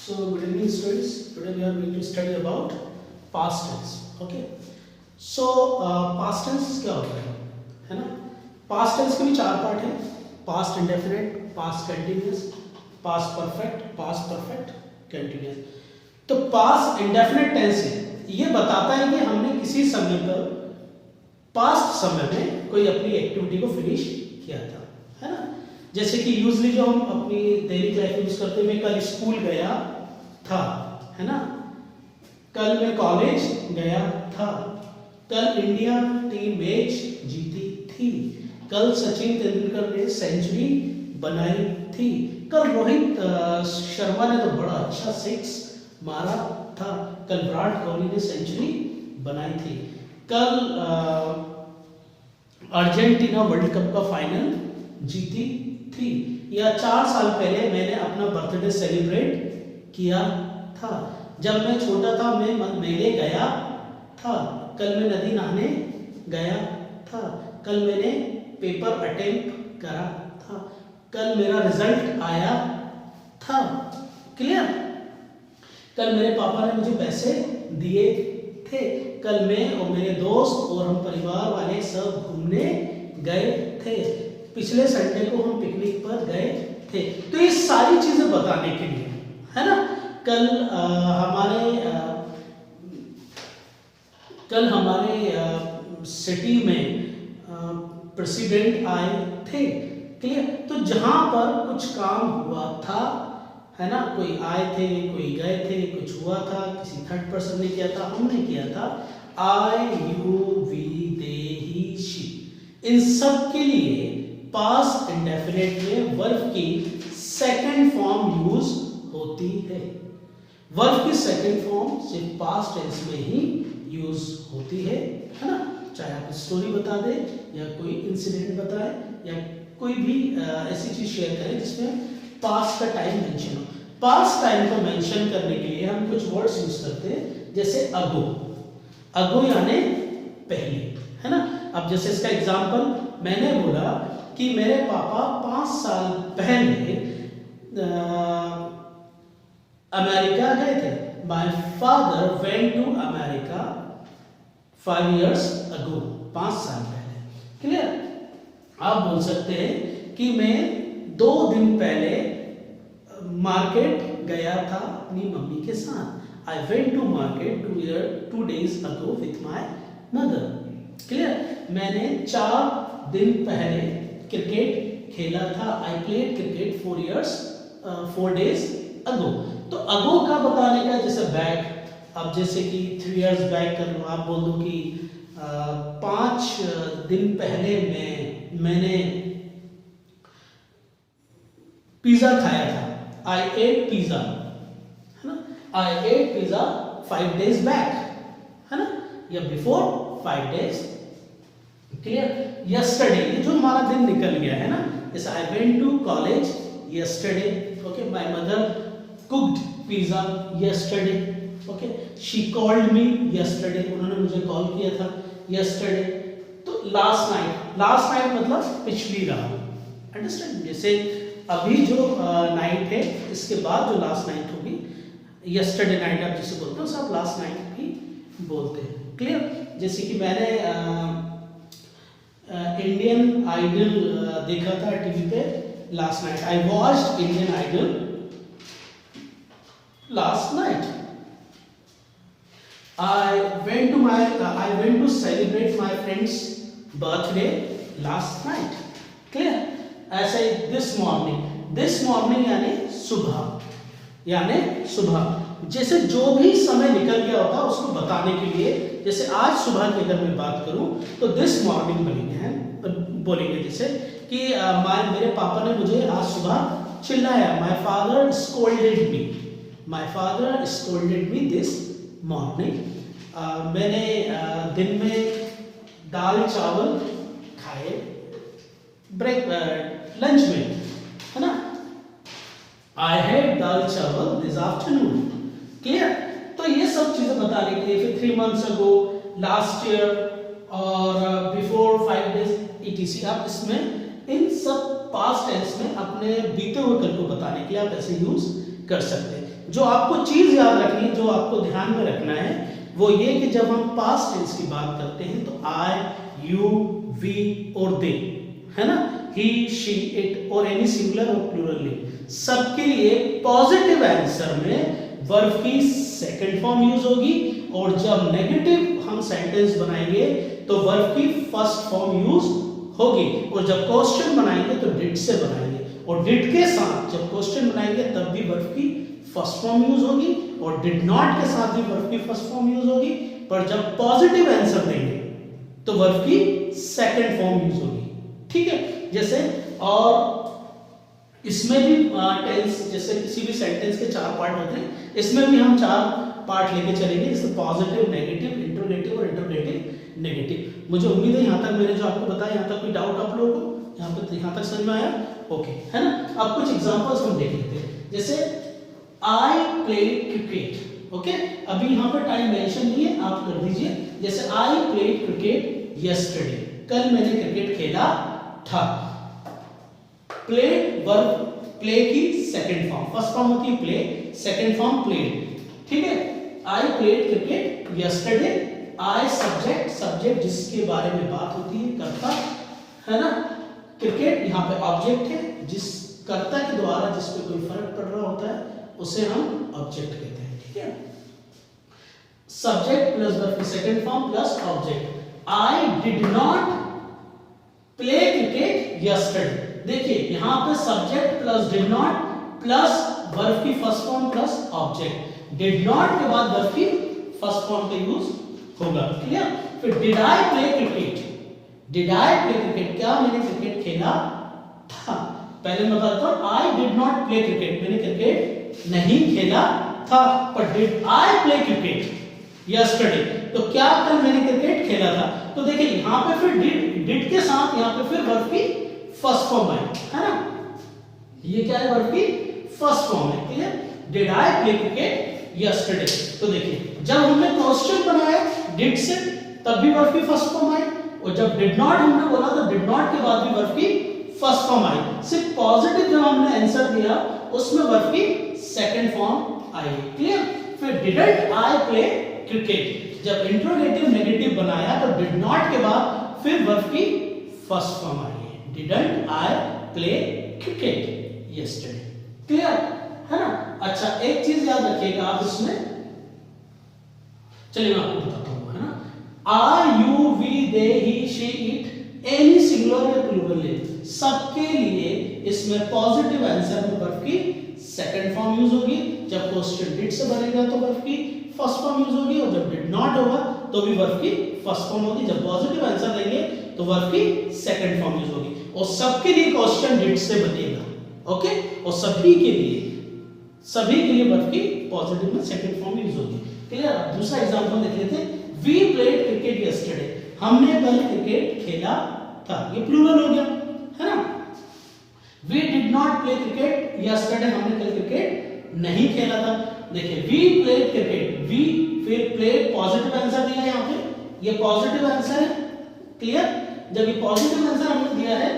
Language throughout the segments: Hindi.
So good evening students. Today we are going to study about past tense. Okay. So past tense क्या होता है ना? Past tense के भी चार पार्ट हैं. Past indefinite, past continuous, past perfect, continuous. तो past indefinite tense ये बताता है कि हमने किसी समय पर पास्ट समय में कोई अपनी एक्टिविटी को फिनिश किया था, है ना? जैसे कि यूजली जो हम अपनी डेली लाइफ यूज करते हैं, मैं कल स्कूल गया था, है ना? कल मैं कॉलेज गया था, कल इंडिया टीम मैच जीती थी, कल सचिन तेंदुलकर ने सेंचुरी बनाई थी, कल रोहित शर्मा ने तो बड़ा अच्छा सिक्स मारा था, कल विराट कोहली ने सेंचुरी बनाई थी, कल अर्जेंटीना वर्ल्ड कप का फाइनल जीती थी, या 4 साल पहले मैंने अपना बर्थडे सेलिब्रेट किया था, जब मैं छोटा था मैं मेले गया था, कल मैं नदी नहाने गया था, कल मैंने पेपर अटेम्प्ट करा था, कल मेरा रिजल्ट आया था. क्लियर? कल मेरे पापा ने मुझे पैसे दिए थे, कल मैं और मेरे दोस्त और हम परिवार वाले सब घूमने गए थे, पिछले संडे को हम पिकनिक पर गए थे. तो ये सारी चीजें बताने के लिए, है ना? कल हमारे सिटी में प्रेसिडेंट आए थे. क्लियर? तो जहां पर कुछ काम हुआ था, है ना, कोई आए थे, कोई गए थे, कुछ हुआ था, किसी थर्ड पर्सन ने किया था, हमने किया था, I you we they he she, इन सब के लिए पास्ट इंडेफिनिट में वर्ब की सेकंड फॉर्म यूज होती है. वर्ब की सेकंड फॉर्म सिर्फ पास्ट टेंस में ही यूज होती है ना? चाहे आप स्टोरी बता दे, या कोई इंसिडेंट बताए, या कोई भी ऐसी चीज शेयर करें जिसमें पास्ट का टाइम मेंशन हो. पास्ट टाइम को मेंशन करने के लिए हम कुछ वर्ड्स यूज करते हैं, जैसे अगो. अगो यानी पहले, है ना? अब जैसे इसका एग्जांपल मैंने बोला कि मेरे पापा 5 साल पहले अमेरिका गए थे. My father went to America 5 years ago, 5 साल पहले. क्लियर? आप बोल सकते हैं कि मैं 2 दिन पहले मार्केट गया था अपनी मम्मी के साथ. I went to market 2 days ago with my mother. Clear? मैंने 4 दिन पहले क्रिकेट खेला था. I played cricket 4 days ago. तो अगो का बताने का जैसे बैक. अब जैसे कि 3 years बैक कर लो, आप बोल दो कि 5 दिन पहले मैंने पिज्जा खाया था. I ate pizza, है ना? I ate pizza 5 days back, है ना? या before 5 days. क्लियर? Yesterday, ये जो हमारा दिन निकल गया है ना, जैसे I went to college yesterday. Okay, my mother cooked pizza yesterday. Okay, she called me yesterday. उन्होंने मुझे कॉल किया था yesterday. तो last night मतलब पिछली रात. Understand? जैसे अभी जो नाइट है, इसके बाद जो लास्ट नाइट होगी, yesterday नाइट आप जिसे बोलते हो, उसे आप लास्ट नाइट भी बोलते हैं. क्लियर? जैसे कि मैंने इंडियन आइडल देखा था टीवी पे last night. I watched Indian Idol last night. I went to celebrate my friend's birthday last night. Clear? ऐसे दिस मॉर्निंग यानी सुबह. जैसे जो भी समय निकल गया होता है उसको बताने के लिए, जैसे आज सुबह की अगर मैं बात करूं तो दिस मॉर्निंग बोलेंगे जैसे कि मेरे पापा ने मुझे आज सुबह चिल्लाया. My father scolded me this morning. मैंने दिन में दाल चावल खाए लंच में, है ना? I had दाल चावल this afternoon. क्लियर? तो ये सब चीजें बताने के लिए फिर 3 months ago, last year और before 5 days etc. आप इसमें इन सब पास्ट टेंस में अपने बीते हुए कल को बताने के लिए आप ऐसे यूज कर सकते हैं. जो आपको चीज याद रखनी है, जो आपको ध्यान में रखना है वो ये कि जब हम पास्ट टेंस की बात करते हैं तो आई, यू, वी और दे, है ना, ही, शी, इट और एनी सिंगुलर और प्लूरल नेम, सबके लिए पॉजिटिव आंसर में वर्ब की सेकंड फॉर्म यूज होगी, और जब नेगेटिव हम सेंटेंस बनाएंगे तो वर्ब की फर्स्ट फॉर्म यूज होगी, और जब क्वेश्चन बनाएंगे तो डिड से बनाएंगे, और डिड के साथ जब क्वेश्चन बनाएंगे तब भी वर्ब की फर्स्ट फॉर्म यूज होगी, और डिड नॉट के साथ भी वर्ब की फर्स्ट फॉर्म यूज होगी, पर जब पॉजिटिव आंसर देंगे तो वर्ब की सेकंड फॉर्म यूज होगी। ठीक है, जैसे और इसमें भी टेंस, जैसे किसी भी सेंटेंस के 4 पार्ट होते हैं, इसमें भी हम 4 पार्ट लेके चलेंगे, जैसे पॉजिटिव, नेगेटिव, इंट्रोगेटिव और इंट्रोगेटिव नेगेटिव। मुझे उम्मीद है यहाँ तक मैंने जो आपको बताया, यहाँ तक कोई डाउट आप लोगों को यहाँ तक समझ में आया? ओके, है ना। अब कुछ एग्जांपल्स हम देख लेते हैं, जैसे I played cricket, ओके, अभी यहाँ पर टाइम मेंशन नहीं है, आप कर दीजिए, जैसे I played cricket yesterday, कल मैंने क्रिकेट खेला था। प्लेड वर्ब, प्ले की सेकंड फॉर्म, फर्स्ट फॉर्म होती है प्ले, सेकंड फॉर्म प्लेड, ठीक है। I played cricket yesterday, I subject, subject जिसके बारे में बात होती है, कर्ता, है ना, क्रिकेट यहाँ पे ऑब्जेक्ट है, जिस कर्ता के द्वारा जिस पे कोई फर्क पड़ रहा होता है उसे हम ऑब्जेक्ट कहते हैं, ठीक है। सब्जेक्ट प्लस वर्ब की second form plus object. I did not play cricket yesterday, देखिए यहां पे subject plus did not plus verb की first form plus object, did not के बाद वर्ब की फर्स्ट फॉर्म का यूज होगा, क्लियर। फिर did I play cricket, did I play cricket, क्या मैंने क्रिकेट खेला था? पहले मैं बताता हूं, I did not play cricket, मैंने क्रिकेट नहीं खेला था, पर did I play cricket yesterday, तो क्या कल मैंने क्रिकेट खेला था? तो देखिए यहां पे फिर डिड के साथ यहां पे फिर वर्ब की फर्स्ट फॉर्म आई, है ना, ये क्या है, वर्ब की फर्स्ट फॉर्म है, clear. Did I play cricket yesterday, तो देखिए जब हमने क्वेश्चन बनाया डिड से तब भी वर्ब की फर्स्ट फॉर्म आई, और जब डिड नॉट हमने बोला तो डिड नॉट के बाद भी वर्ब की फर्स्ट फॉर्म आई, सिर्फ पॉजिटिव जब हमने आंसर दिया उसमें वर्ब की सेकंड फॉर्म आई, क्लियर। फिर डिडंट आई प्ले क्रिकेट, जब इंट्रोगेटिव नेगेटिव बनाया तो डिड नॉट के बाद फिर वर्ब की फर्स्ट फॉर्म आई है, didn't I play cricket yesterday, clear है ना। अच्छा, एक चीज याद रखिएगा आप इसमें, चलिए मैं आपको बताता हूं, है ना, are, you, we, they, he, she, it, any singular या प्लूरल नेम, सबके लिए इसमें पॉजिटिव आंसर में वर्ब की सेकंड फॉर्म यूज होगी, जब क्वेश्चन डिड से बनेगा तो वर्ब की फर्स्ट फॉर्म यूज होगी, और जब डिड नॉट होगा तो भी वर्ब की फर्स्ट फॉर्म होगी, जब पॉजिटिव आंसर देंगे तो वर्ब की सेकंड फॉर्म यूज होगी, और सबके लिए क्वेश्चन डिड से बनेगा, ओके, और सभी के लिए वर्ब की पॉजिटिव में सेकंड फॉर्म यूज होगी, क्लियर। अब दूसरा एग्जांपल देख लेते हैं, वी प्लेड क्रिकेट यस्टरडे, हमने कल क्रिकेट खेला था, ये प्लूरल हो गया, है ना। We did not play cricket yesterday, हमने कल क्रिकेट नहीं खेला था, देखिए वी प्लेड क्रिकेट, वी फिर प्लेड पॉजिटिव आंसर दिया यहाँ पे, ये पॉजिटिव आंसर है, क्लियर। जब ये पॉजिटिव आंसर हमने दिया है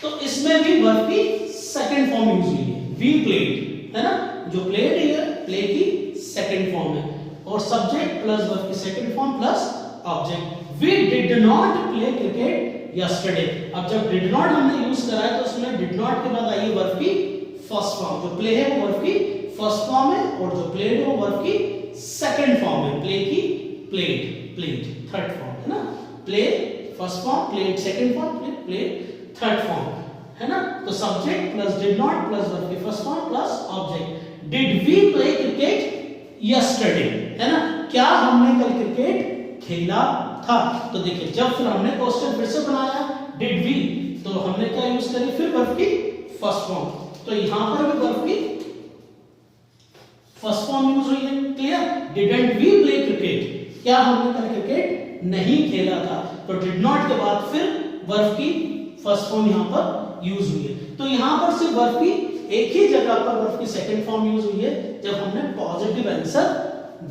तो इसमें भी वर्ब की सेकंड फॉर्म यूज हुई है, वी प्लेड, है ना, जो प्लेड है प्ले की सेकंड फॉर्म है, और सब्जेक्ट प्लस वर्ब की second form plus object. We did not play cricket yesterday, अब जब डिड नॉट हमने यूज करा है तो उसमें डिड नॉट के बाद आई है वर्ब की फर्स्ट फॉर्म, जो प्ले है वो वर्ब की फर्स्ट फॉर्म है, और जो प्लेड है वो वर्ब की सेकंड फॉर्म है, प्ले की प्लेड, प्लेड थर्ड फॉर्म, है ना, play first form, played second form, played third form, है ना। तो subject plus did not plus verb की first form plus object. Did we play cricket yesterday, है ना, क्या हमने कल क्रिकेट खेला था? तो देखिए जब फिर हमने क्वेश्चन फिर से बनाया डिड वी, तो हमने क्या यूज करी, फिर वर्ब की फर्स्ट फॉर्म, तो यहां पर भी वर्ब की फर्स्ट फॉर्म यूज हुई है, clear. Didn't we play cricket, क्या हमने कल क्रिकेट नहीं खेला था, तो डिड नॉट के बाद फिर वर्ब की फर्स्ट फॉर्म यहां पर यूज हुई है, तो यहां पर सिर्फ वर्ब की एक ही जगह पर वर्ब की सेकंड फॉर्म यूज हुई है जब हमने पॉजिटिव आंसर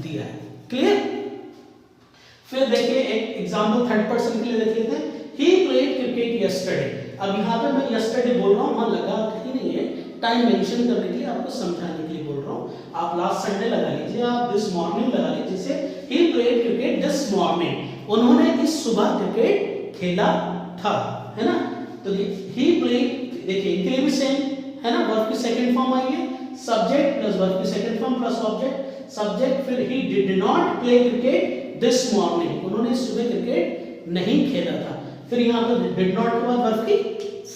दिया है, क्लियर। फिर देखिए एक एग्जांपल थर्ड पर्सन के लिए देख लेते हैं, ही प्लेड क्रिकेट यस्टरडे, अब यहां पे मैं यस्टरडे बोल रहा हूं, वहां लगा कहीं नहीं है, टाइम मेंशन करने के लिए, आपको समझाने के लिए बोल रहा हूँ। आप लास्ट संडे लगा लीजिए, आप दिस मॉर्निंग लगा लीजिए, जैसे he played cricket this morning, उन्होंने इस सुबह क्रिकेट खेला था, है ना। तो ही प्लेड, देखिए इनके लिए भी सेम है ना, वर्ब की सेकंड फॉर्म आई है, सब्जेक्ट प्लस वर्ब की second form plus object, subject, फिर he did not play cricket this morning, उन्होंने सुबह क्रिकेट नहीं खेला था। फिर यहाँ पे डिड नॉट के बाद वर्ब की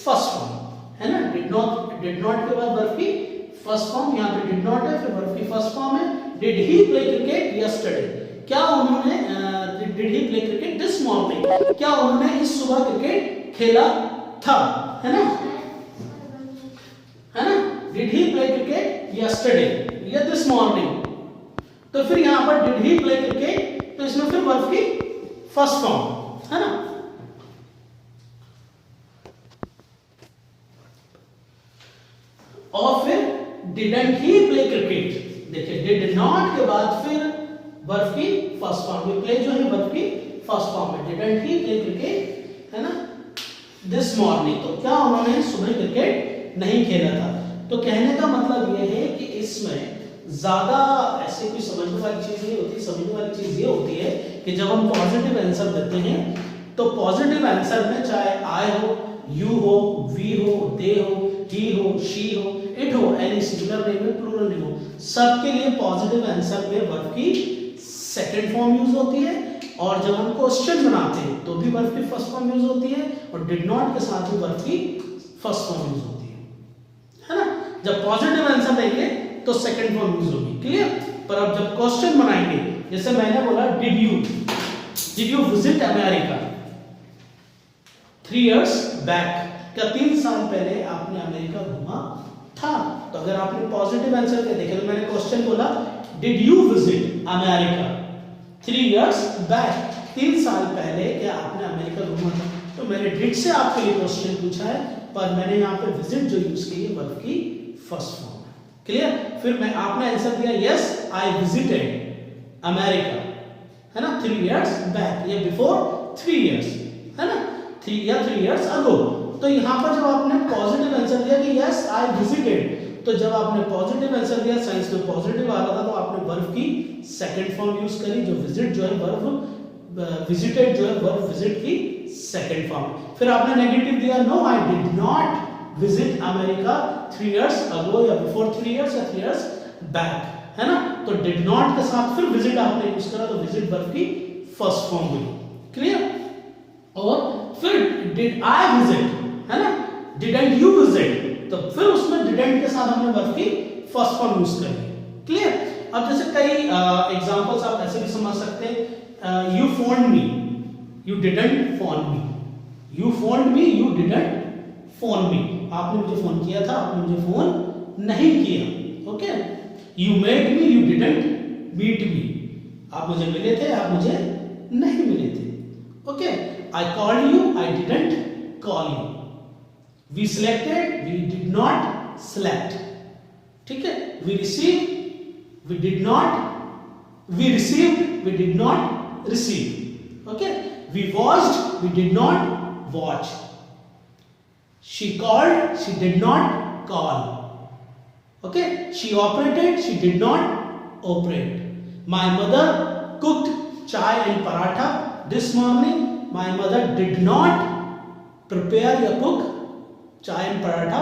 फर्स्ट फॉर्म है ना, डिड नॉट के बाद वर्ब की फर्स्ट फॉर्म, यहाँ पे डिड नॉट है, फिर वर्ब की फर्स्ट फॉर्म है, did he play cricket yesterday, क्या उन्होंने did he play cricket this morning, क्या उन्होंने इस सुबह क्रिकेट खेला था, है ना, है ना, did he play cricket yesterday या दिस मॉर्निंग। तो फिर यहां पर डिड ही प्ले क्रिकेट, तो इसमें फिर वर्ब की फर्स्ट फॉर्म है ना, और फिर डिडंट ही प्ले क्रिकेट, देखिए डिड नॉट के बाद फिर वर्ब की फर्स्ट फॉर्म में, प्ले जो है वर्ब की फर्स्ट फॉर्म में, डिडंट ही प्ले क्रिकेट है ना दिस मॉर्निंग, तो क्या उन्होंने सुबह क्रिकेट नहीं खेला था। तो कहने का मतलब यह है कि इसमें ज्यादा ऐसे कोई समझने वाली चीज नहीं होती, समझने वाली चीज ये होती है कि जब हम पॉजिटिव आंसर देते हैं तो पॉजिटिव आंसर में चाहे आई हो, यू हो, वी हो, दे हो, ही हो, शी हो, इट हो, एनी सिंगुलर नेम हो, प्लूरल नेम हो, सबके लिए पॉजिटिव आंसर में वर्ब की सेकंड फॉर्म यूज होती है, और जब हम क्वेश्चन बनाते हैं तो भी वर्ब की फर्स्ट फॉर्म यूज होती है, और डिड नॉट के साथ भी वर्ब की फर्स्ट फॉर्म यूज होती है ना। जब पॉजिटिव आंसर देंगे तो सेकंड फॉर्म यूज होगी, क्लियर। पर अब जब क्वेश्चन बनाएंगे, जैसे मैंने बोला did you visit America 3 years back, क्या 3 साल पहले आपने अमेरिका घूमा था। तो अगर आपने पॉजिटिव आंसर के देखे, तो मैंने क्वेश्चन बोला did you visit America 3 years back, 3 साल पहले क्या आपने अमेरिका घूमा था, तो मैंने डिड से आपके लिए क्वेश्चन पूछा है, पर मैंने यहाँ पे विजिट जो यूज की है वर्ब की फर्स्ट फॉर्म, क्लियर। फिर मैं आपने आंसर दिया यस आई विजिटेड अमेरिका, है ना, 3 years बैक या बिफोर 3 years, है ना, 3 years अगो। तो यहाँ पर जब आपने पॉजिटिव आंसर दिया कि यस आई विजिटेड, तो जब आपने पॉजिटिव आंसर दिया, साइंस में पॉजिटिव आ रहा था, तो आपने वर्ब की सेकंड फॉर्म यूज करी, जो विजिट जो है वर्ब, विजिटेड जो है वर्ब विजिट की सेकंड फॉर्म। फिर आपने नेगेटिव दिया no I did not visit America 3 years ago या बिफोर 3 years या 3 years बैक, है ना। तो डिड नॉट के साथ फिर विजिट आपने यूज करा, तो विजिट वर्ब की फर्स्ट फॉर्म हुई, क्लियर। और फिर डिड आई विजिट, है ना, डिडंट यू विजिट, तो फिर उसमें डिडंट के साथ हमने वर्ब की फर्स्ट फॉर्म यूज करी, क्लियर। अब जैसे कई एग्जांपल्स आप ऐसे भी समझ सकते हैं, you phoned me, you didn't phone me, you phoned me, you didn't phone me, आपने मुझे फोन किया था, आपने मुझे फोन नहीं किया, okay. You met me, you didn't meet me, आप मुझे मिले थे, आप मुझे नहीं मिले थे, okay. I called you, I didn't call you, we selected, we did not select, ठीक है। We receive, we did not, we received, we did not receive, okay. We watched, we did not watch, she called, she did not call, okay. She operated, she did not operate. My mother cooked chai and paratha this morning, my mother did not prepare या cook chai and paratha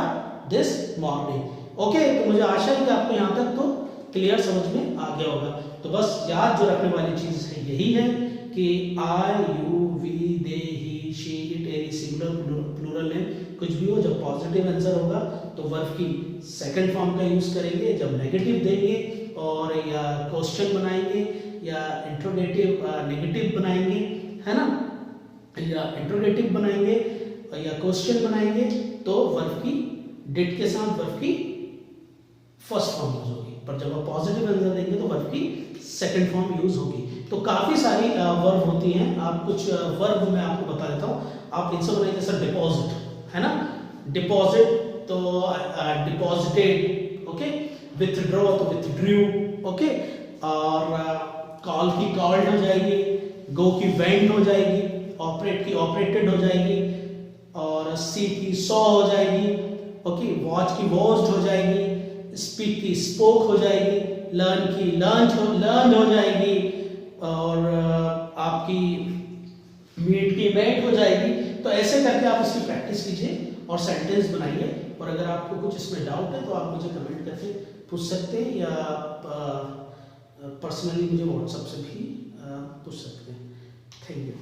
this morning, okay. तो मुझे आशा है कि आपको यहाँ तक तो क्लियर समझ में आ गया होगा। तो बस याद जो रखने वाली चीज है यही है कि I, you, we, they, he, she, it, any singular plural name कुछ भी हो, जब पॉजिटिव आंसर होगा तो वर्ब की सेकंड फॉर्म का यूज करेंगे, जब नेगेटिव देंगे और या क्वेश्चन बनाएंगे या इंट्रोगेटिव नेगेटिव बनाएंगे, है ना, या इंट्रोगेटिव बनाएंगे या क्वेश्चन बनाएंगे, तो वर्ब की डिड के साथ वर्ब की फर्स्ट फॉर्म यूज होगी, पर जब आप पॉजिटिव आंसर देंगे तो वर्ब की सेकंड फॉर्म यूज होगी। तो काफी सारी वर्ब होती हैं, आप कुछ वर्ब मैं आपको बता देता हूँ, आप इनसे बनाइए। जैसे डिपॉजिट है ना, डिपॉजिट तो डिपॉजिटेड, ओके। विथड्रॉ तो विथड्रू, ओके। और कॉल की कॉल्ड हो जाएगी, गो की वेंट हो जाएगी, ऑपरेट की ऑपरेटेड हो जाएगी, और सी की सॉ हो जाएगी, ओके, वॉच की वॉच्ड हो जाएगी, स्पीक की स्पोक हो जाएगी, लर्न की लर्न हो जाएगी, और आपकी मीट की मेट हो जाएगी। तो ऐसे करके आप इसकी प्रैक्टिस कीजिए और सेंटेंस बनाइए। और अगर आपको कुछ इसमें डाउट है तो आप मुझे कमेंट करके पूछ सकते हैं, या पर्सनली मुझे व्हाट्सएप से भी पूछ सकते हैं। Thank you.